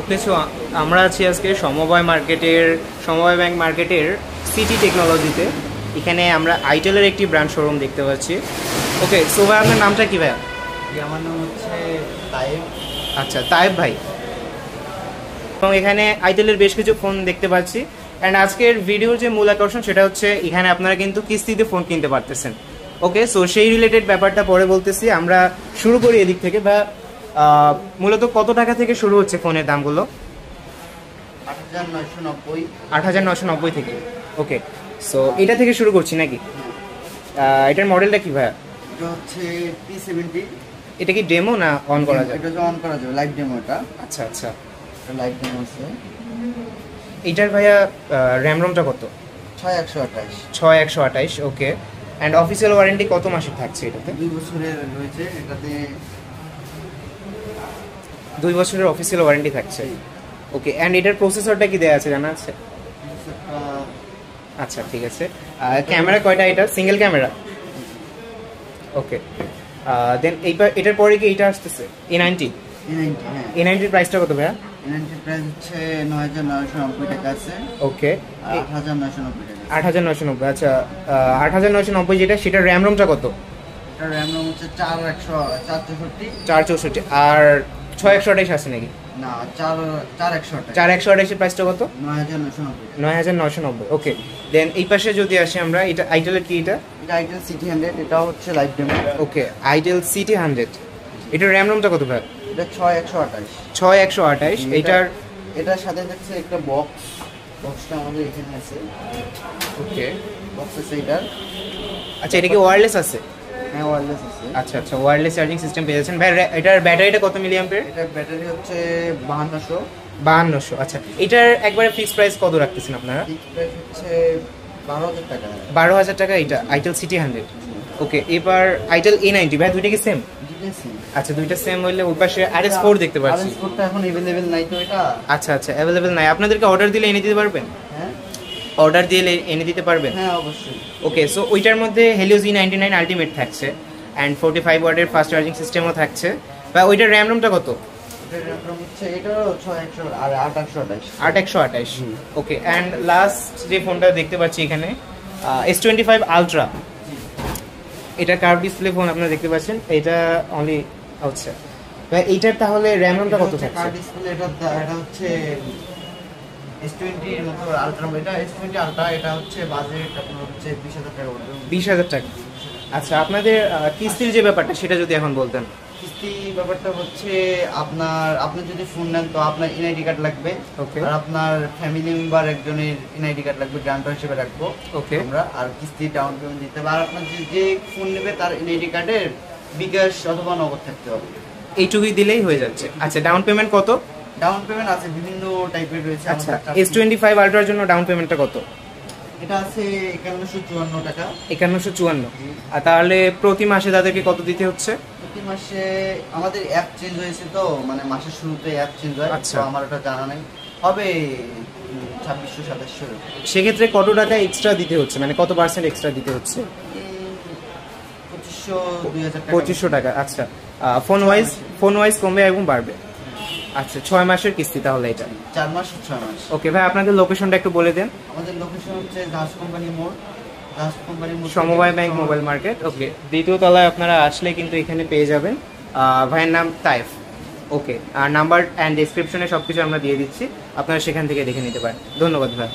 ওকে, so আমরা আছি আজকে সমবায় ব্যাংক মার্কেটের সিটি টেকনোলজিতে। এখানে আমরা আইটেলের একটি ব্র্যান্ড শোরুম দেখতে পাচ্ছি। ওকে, সো ভাই আপনার নামটা কি ভাইয়া? আমার নাম হচ্ছে তাইব। আচ্ছা, তাইব ভাই। এবং এখানে আইটেলের বেশ কিছু ফোন দেখতে পাচ্ছি। অ্যান্ড আজকের ভিডিওর যে মূল আকর্ষণ সেটা হচ্ছে এখানে আপনারা কিন্তু কিস্তিতে ফোন কিনতে পারতেছেন। ওকে, সো সেই রিলেটেড ব্যাপারটা পরে বলতেছি। আমরা শুরু করি এদিক থেকে। বা মূলত কত টাকা থেকে শুরু হচ্ছে ফোনের দামগুলো? 8,990 থেকে। ওকে, সো এটা থেকে শুরু করছি নাকি? এটার মডেলটা কি ভাইয়া? এটা হচ্ছে P70। এটা কি ডেমো না অন করা যায়? এটা অন করা যাবে, লাইভ ডেমো। এটা আচ্ছা আচ্ছা, এটা লাইভ ডেমো আছে। এটার ভাইয়া র্যাম রোমটা কত? 6128। ওকে, অ্যান্ড অফিসিয়াল ওয়ারেন্টি কত মাসের থাকছে এটাতে? 2 বছরের রয়েছে এটাতে। 2 বছরের অফিসিয়াল ওয়ারেন্টি থাকছে। ওকে, অ্যান্ড এটার প্রসেসরটা কি দেওয়া আছে জানা আছে? আচ্ছা ঠিক আছে। ক্যামেরা কয়টা এটা? Single camera? ওকে, দেন এটার পরে কি এটা আসতেছে A90? A90 প্রাইসটা কত ভাইয়া? A90 প্রাইস হচ্ছে 9,990 টাকা আছে। ওকে, 8,990 টাকা। 8,990। আচ্ছা, 8,990 যেটা, সেটার র্যাম রোমটা কত? এটা র্যাম রোম হচ্ছে 464। 464। আর 6128 আছে নাকি? না, 4128। 4128 এর প্রাইসটা কত? 9,990। 9,990। ওকে, দেন এই পাশে যদি আসি আমরা, এটা আইটেলের কি? এটা আইটেল সিটি 100। এটা হচ্ছে লাইভ ডেমো। ওকে, আইটেল সিটি 100। এটার র্যাম রোমটা কত ভাই? এটা 6128। 6128। এটার সাথে থাকছে একটা বক্সটা আমাদের এখানে আছে। ওকে, বক্স আছে এটার। আচ্ছা, এটা কি ওয়্যারলেস আছে? হ্যাঁ, ওয়্যারলেস আছে। আচ্ছা আচ্ছা, ওয়্যারলেস চার্জিং সিস্টেম পেয়েছেন ভাই। এটার ব্যাটারিটা কত মিলি অ্যাম্পিয়ার? এটার ব্যাটারি হচ্ছে 5200। 5200। আচ্ছা, এটার একবারে ফিক্সড প্রাইস কত রাখতেছেন আপনারা? ফিক্সড প্রাইস হচ্ছে 12,000 টাকা। 12,000 টাকা এটা আইটেল সিটি 100। ওকে, এবার আইটেল A90 ভাই, দুইটা কি সেম? আচ্ছা, দুইটা সেম হইলে ওই পাশে RS4 দেখতে পাচ্ছি। RS4 টা এখন अवेलेबल নাই তো এটা। আচ্ছা আচ্ছা, अवेलेबल নাই। আপনাদেরকে অর্ডার দিলে এনে দিতে পারবেন? হ্যাঁ, অর্ডার দিলে এনে দিতে পারবেন? হ্যাঁ অবশ্যই। ওকে, সো ওইটার মধ্যে Helios E99 আলটিমেট থাকছে অ্যান্ড 45 ওয়াটের ফাস্ট চার্জিং সিস্টেমও থাকছে। বা ওইটার র্যাম রোমটা কত? এটার র্যাম রোম হচ্ছে এটারও 6100 আর 8128। 8128। ওকে, অ্যান্ড লাস্ট যে ফোনটা দেখতে পাচ্ছি এখানে S25 আলট্রা। এটা কার্ভ ডিসপ্লে ফোন আপনারা দেখতে পাচ্ছেন। এটা অনলি হচ্ছে ভাই, এইটার তাহলে র্যাম রোমটা কত থাকছে? কার্ভ ডিসপ্লে এটা হচ্ছে S20 এর মতো আলট্রা। এটা S20 আলট্রা। এটা হচ্ছে বাজেট আপনার হচ্ছে 20,000 টাকা পড়বে। 20,000 টাকা। আচ্ছা, আপনাদের কিস্তির যে ব্যাপারটা সেটা যদি এখন বলতেন। কিস্তি ব্যাপারটা হচ্ছে আপনি যদি ফোন নেন তো আপনার এনআইডি কার্ড লাগবে। ওকে, আর আপনার ফ্যামিলি মেম্বার একজনের এনআইডি কার্ড লাগবে, গ্রান্টার হিসেবে রাখবো। ওকে, আমরা আর কিস্তি ডাউন পেমেন্ট দিতে হবে। আর আপনার যে ফোন নেবে তার এনআইডি কার্ডের বিকাশ অথবা নগদ থাকতে হবে। এইটুকুই দিলেই হয়ে যাচ্ছে। আচ্ছা, ডাউন পেমেন্ট কত? ডাউন পেমেন্ট আছে বিভিন্ন টাইপের রয়েছে। আচ্ছা, S25 আলট্রার জন্য ডাউন পেমেন্টটা কত? এটা আছে 5154 টাকা। 5154। আর তাহলে প্রতি মাসে তাদেরকে কত দিতে হচ্ছে? প্রতি মাসে আমাদের অ্যাপ চেঞ্জ হয়েছে তো, মানে মাসের শুরুতে অ্যাপ চেঞ্জ হয়। আচ্ছা, তো আমার ওটা জানা নাই। হবে 2600-2700। সেক্ষেত্রে কত টাকা এক্সট্রা দিতে হচ্ছে, মানে কত পার্সেন্ট এক্সট্রা দিতে হচ্ছে? 2500-2000 টাকা। 2500 টাকা। আচ্ছা, ফোন ওয়াইজ কমবে এবং বাড়বে। আচ্ছা, 6 মাসের কিস্তি তাহলে এটা? 4 মাস 6 মাস। ওকে ভাই, আপনাদের লোকেশনটা একটু বলে দেন। আমাদের লোকেশন হচ্ছে দাস কোম্পানি মোড়। সমবায় ব্যাংক মোবাইল মার্কেট। ওকে, দ্বিতীয় তলায় আপনারা আসলে কিন্তু এখানে পেয়ে যাবেন। ভাইয়ের নাম তাইফ। ওকে, আর নাম্বার অ্যান্ড ডেসক্রিপশনে সব কিছু আমরা দিয়ে দিচ্ছি, আপনারা সেখান থেকে দেখে নিতে পারেন। ধন্যবাদ ভাই।